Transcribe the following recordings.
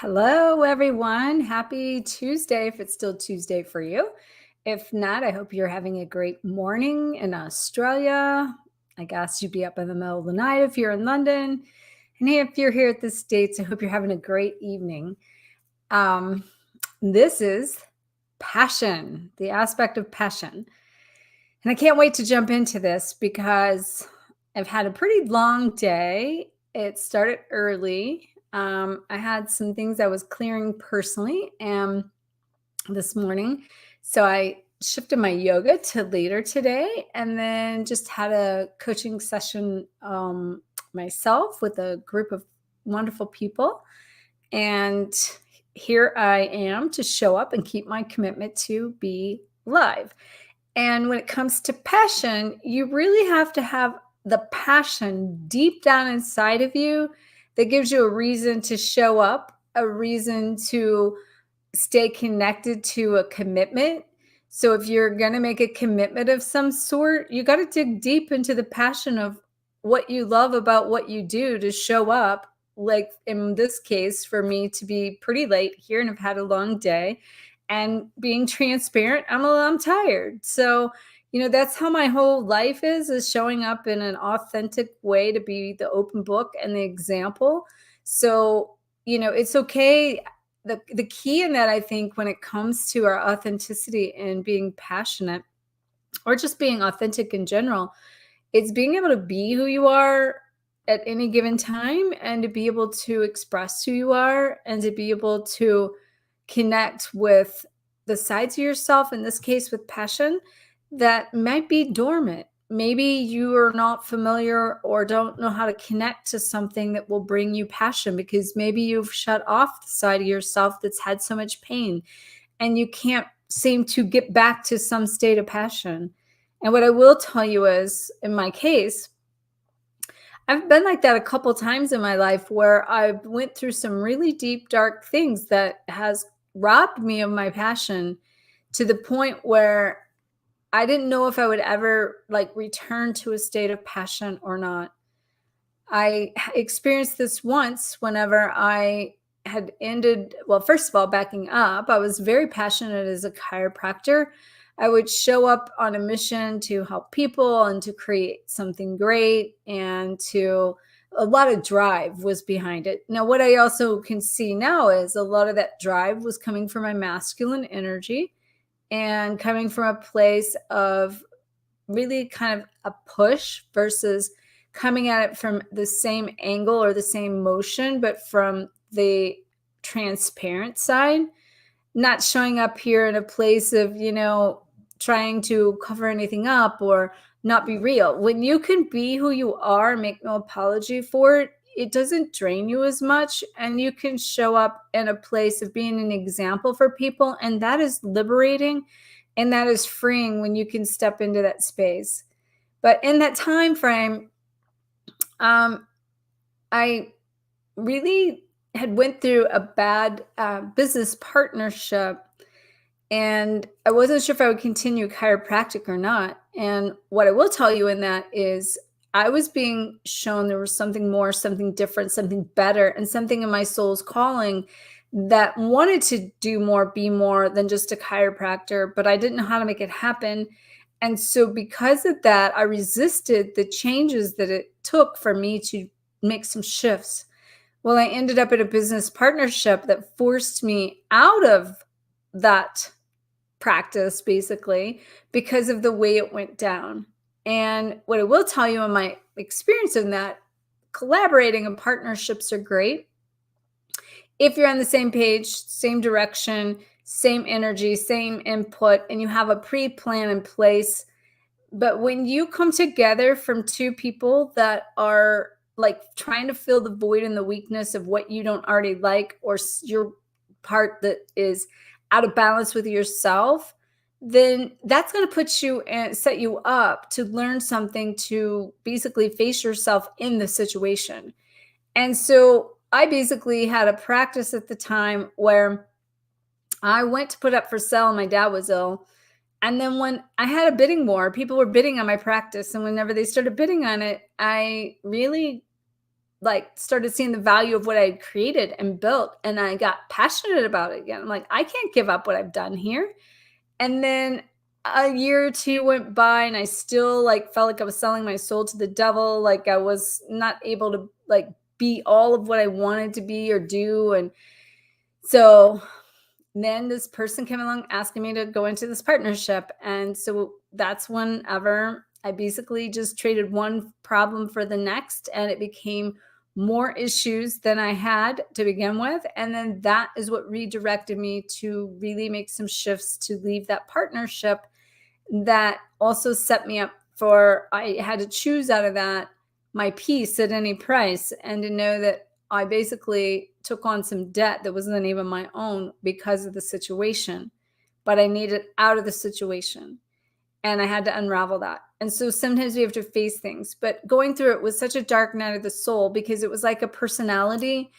Hello, everyone. Happy Tuesday if it's still Tuesday for you. If not, I hope you're having a great morning in Australia. I guess you'd be up in the middle of the night if you're in London. And if you're here at the States, I hope you're having a great evening. Um, this is passion, the aspect of passion. And I can't wait to jump into this because I've had a pretty long day. It started early. I had some things I was clearing personally this morning. So I shifted my yoga to later today and then just had a coaching session myself with a group of wonderful people. And here I am to show up and keep my commitment to be live. And when it comes to passion, you really have to have the passion deep down inside of you that gives you a reason to show up, a reason to stay connected to a commitment. So if you're going to make a commitment of some sort, you got to dig deep into the passion of what you love about what you do to show up. Like in this case, for me to be pretty late here and have had a long day and being transparent, I'm tired. So, that's how my whole life is showing up in an authentic way to be the open book and the example. So, it's okay. The key in that, I think, when it comes to our authenticity and being passionate or just being authentic in general, it's being able to be who you are at any given time and to be able to express who you are and to be able to connect with the sides of yourself, in this case with passion, that might be dormant. Maybe you are not familiar or don't know how to connect to something that will bring you passion because maybe you've shut off the side of yourself that's had so much pain and you can't seem to get back to some state of passion. And what I will tell you is, in my case, I've been like that a couple times in my life where I went through some really deep, dark things that has robbed me of my passion to the point where I didn't know if I would ever return to a state of passion or not. I experienced this once whenever I had ended, well, first of all, backing up, I was very passionate as a chiropractor. I would show up on a mission to help people and to create something great and to a lot of drive was behind it. Now, what I also can see now is a lot of that drive was coming from my masculine energy and coming from a place of really kind of a push versus coming at it from the same angle or the same motion, but from the transparent side, not showing up here in a place of, trying to cover anything up or not be real. When you can be who you are, make no apology for it, it doesn't drain you as much. And you can show up in a place of being an example for people. And that is liberating and that is freeing when you can step into that space. But in that time frame, I really had went through a bad business partnership, and I wasn't sure if I would continue chiropractic or not. And what I will tell you in that is I was being shown there was something more, something different, something better, and something in my soul's calling that wanted to do more, be more than just a chiropractor, but I didn't know how to make it happen. And so because of that, I resisted the changes that it took for me to make some shifts. Well, I ended up in a business partnership that forced me out of that practice, basically, because of the way it went down. And what I will tell you in my experience in that, collaborating and partnerships are great if you're on the same page, same direction, same energy, same input, and you have a pre-plan in place. But when you come together from two people that are trying to fill the void and the weakness of what you don't already like, or your part that is out of balance with yourself, then that's going to put you and set you up to learn something to basically face yourself in the situation. And so I basically had a practice at the time where I went to put up for sale and my dad was ill. And then when I had a bidding war, people were bidding on my practice. And whenever they started bidding on it, I really like started seeing the value of what I had created and built, and I got passionate about it again. I'm like, I can't give up what I've done here. And then a year or two went by and I still like felt like I was selling my soul to the devil. Like I was not able to like be all of what I wanted to be or do. And so then this person came along asking me to go into this partnership. And so that's whenever I basically just traded one problem for the next, and it became more issues than I had to begin with. And then that is what redirected me to really make some shifts to leave that partnership that also set me up for, I had to choose out of that my peace at any price, and to know that I basically took on some debt that wasn't even my own because of the situation, but I needed out of the situation and I had to unravel that. And so sometimes we have to face things, but going through it was such a dark night of the soul because it was like a personality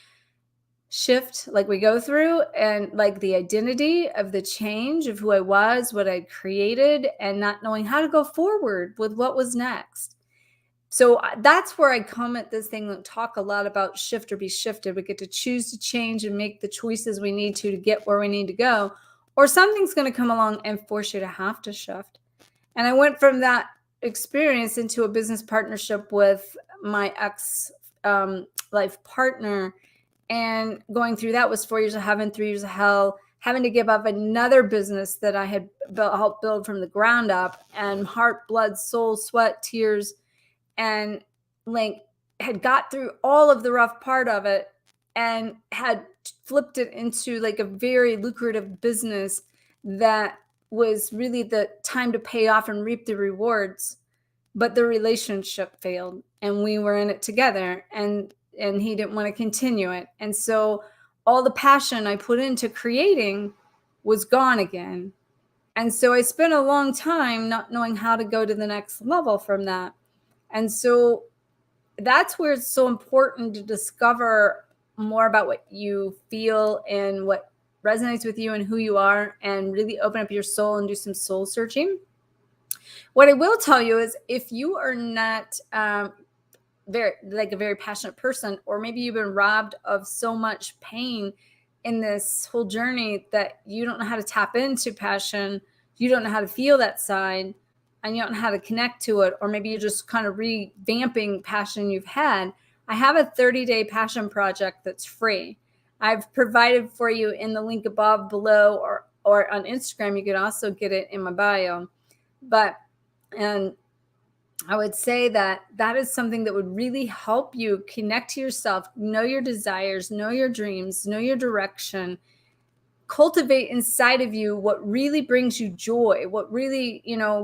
shift, like we go through, and like the identity of the change of who I was, what I created, and not knowing how to go forward with what was next. So that's where I come at this thing and talk a lot about shift or be shifted. We get to choose to change and make the choices we need to get where we need to go, or something's going to come along and force you to have to shift. And I went from that experience into a business partnership with my ex life partner. And going through that was 4 years of heaven, 3 years of hell, having to give up another business that I had helped build from the ground up, and heart, blood, soul, sweat, tears, and like had got through all of the rough part of it and had flipped it into like a very lucrative business that was really the time to pay off and reap the rewards. But the relationship failed and we were in it together, and he didn't want to continue it. And so all the passion I put into creating was gone again. And so I spent a long time not knowing how to go to the next level from that. And so that's where it's so important to discover more about what you feel and what resonates with you and who you are, and really open up your soul and do some soul searching. What I will tell you is, if you are not a very passionate person, or maybe you've been robbed of so much pain in this whole journey that you don't know how to tap into passion, you don't know how to feel that side, and you don't know how to connect to it, or maybe you're just kind of revamping passion you've had, I have a 30-day passion project that's free. I've provided for you in the link above, below, or on Instagram. You can also get it in my bio. And I would say that that is something that would really help you connect to yourself, know your desires, know your dreams, know your direction, cultivate inside of you what really brings you joy, what really,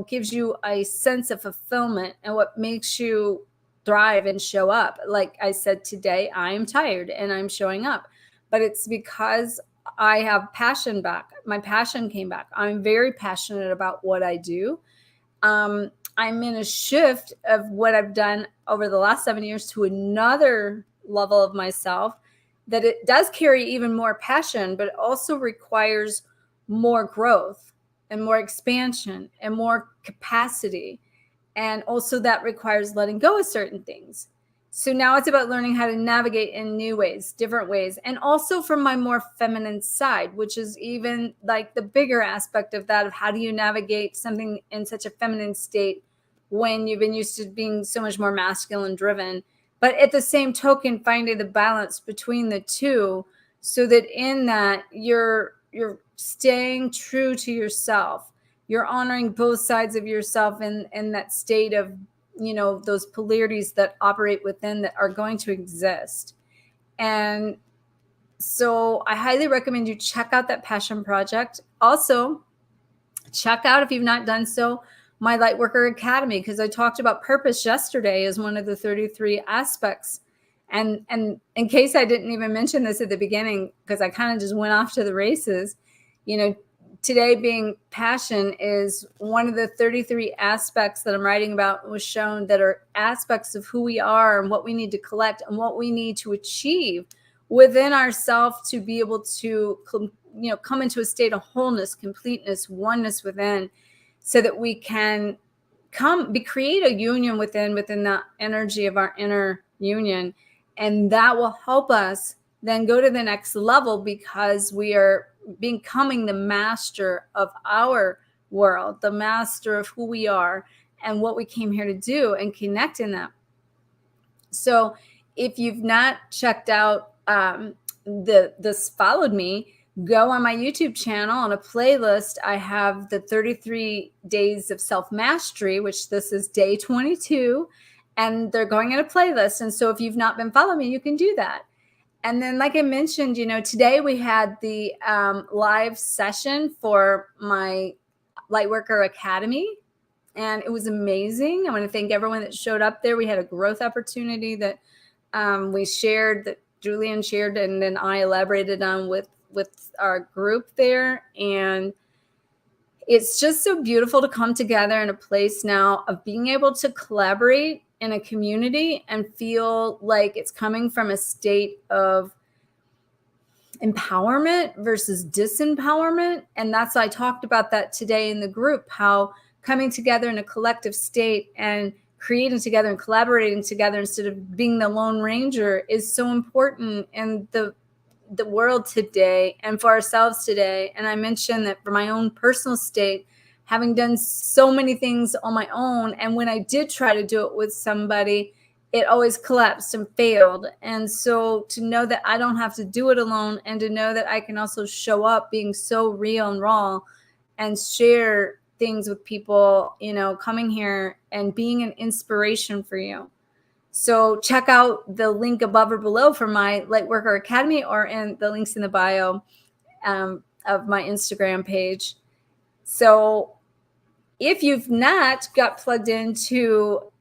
gives you a sense of fulfillment, and what makes you thrive and show up. Like I said today, I am tired and I'm showing up, but it's because I have passion back. My passion came back. I'm very passionate about what I do. I'm in a shift of what I've done over the last 7 years to another level of myself, that it does carry even more passion, but it also requires more growth and more expansion and more capacity. And also that requires letting go of certain things. So now it's about learning how to navigate in new ways, different ways, and also from my more feminine side, which is even like the bigger aspect of that, of how do you navigate something in such a feminine state when you've been used to being so much more masculine driven. But at the same token, finding the balance between the two, so that in that you're staying true to yourself. You're honoring both sides of yourself in that state of, those polarities that operate within that are going to exist. And so I highly recommend you check out that passion project. Also, check out, if you've not done so, my Lightworker Academy, because I talked about purpose yesterday as one of the 33 aspects. And in case I didn't even mention this at the beginning, because I kind of just went off to the races, today being passion is one of the 33 aspects that I'm writing about, was shown that are aspects of who we are and what we need to collect and what we need to achieve within ourselves to be able to, come into a state of wholeness, completeness, oneness within, so that we can create a union within the energy of our inner union, And that will help us then go to the next level, because we are becoming the master of our world, the master of who we are and what we came here to do, and connect in that. So if you've not checked out this followed me, go on my YouTube channel. On a playlist, I have the 33 days of self-mastery, which this is day 22, and they're going in a playlist. And so if you've not been following me, you can do that. And then, like I mentioned, today we had the live session for my Lightworker Academy, and it was amazing. I want to thank everyone that showed up there. We had a growth opportunity that we shared, that Julian shared, and then I elaborated on with our group there. And it's just so beautiful to come together in a place now of being able to collaborate in a community and feel like it's coming from a state of empowerment versus disempowerment. And that's, I talked about that today in the group, how coming together in a collective state and creating together and collaborating together instead of being the Lone Ranger is so important in the world today and for ourselves today. And I mentioned that for my own personal state, having done so many things on my own, and when I did try to do it with somebody, it always collapsed and failed. And so to know that I don't have to do it alone, and to know that I can also show up being so real and raw and share things with people, coming here and being an inspiration for you. So check out the link above or below for my Lightworker Academy, or in the links in the bio of my Instagram page. So if you've not got plugged into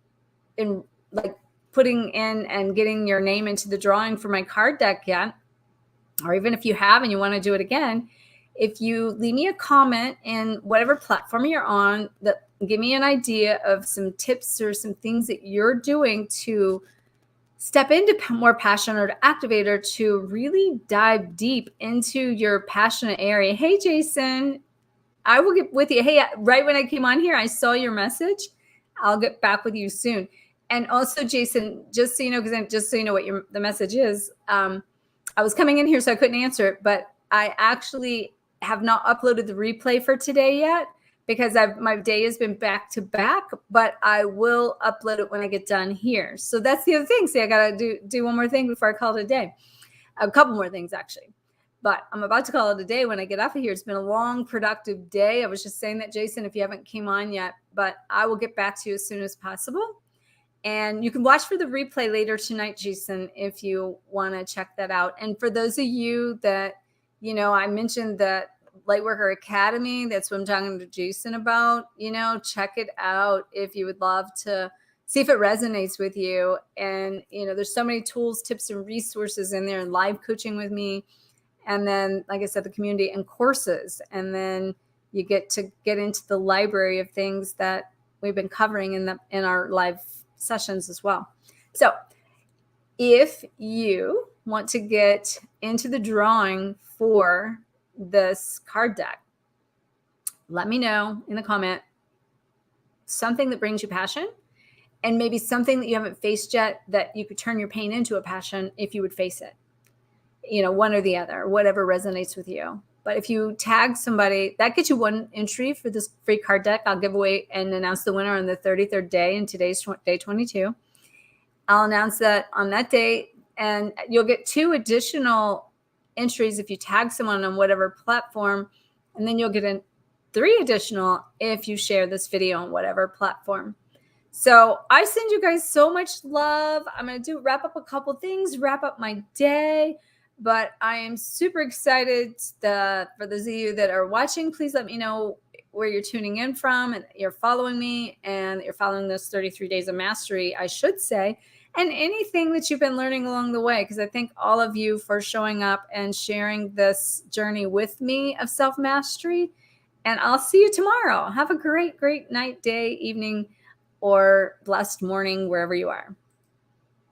putting in and getting your name into the drawing for my card deck yet, or even if you have and you want to do it again, if you leave me a comment in whatever platform you're on, that give me an idea of some tips or some things that you're doing to step into more passion, or to activate, or to really dive deep into your passionate area. Hey, Jason, I will get with you. Hey, right when I came on here, I saw your message. I'll get back with you soon. And also, Jason, just so you know, just so you know what the message is, I was coming in here, so I couldn't answer it, but I actually have not uploaded the replay for today yet, because my day has been back to back, but I will upload it when I get done here. So that's the other thing. See, I got to do one more thing before I call it a day. A couple more things, actually. But I'm about to call it a day when I get off of here. It's been a long, productive day. I was just saying that, Jason, if you haven't came on yet, but I will get back to you as soon as possible. And you can watch for the replay later tonight, Jason, if you want to check that out. And for those of you that, I mentioned that Lightworker Academy, that's what I'm talking to Jason about, check it out if you would love to see if it resonates with you. And, there's so many tools, tips, and resources in there, and live coaching with me. And then, like I said, the community and courses. And then you get into the library of things that we've been covering in our live sessions as well. So if you want to get into the drawing for this card deck, let me know in the comment something that brings you passion, and maybe something that you haven't faced yet that you could turn your pain into a passion if you would face it. One or the other, whatever resonates with you. But if you tag somebody, that gets you one entry for this free card deck. I'll give away and announce the winner on the 33rd day, and today's day 22. I'll announce that on that day, and you'll get 2 additional entries if you tag someone on whatever platform, and then you'll get 3 additional if you share this video on whatever platform. So I send you guys so much love. I'm going to wrap up a couple things, wrap up my day. But I am super excited for those of you that are watching. Please let me know where you're tuning in from, and you're following me, and you're following this 33 days of mastery, I should say, and anything that you've been learning along the way, because I thank all of you for showing up and sharing this journey with me of self-mastery. And I'll see you tomorrow. Have a great, great night, day, evening, or blessed morning, wherever you are.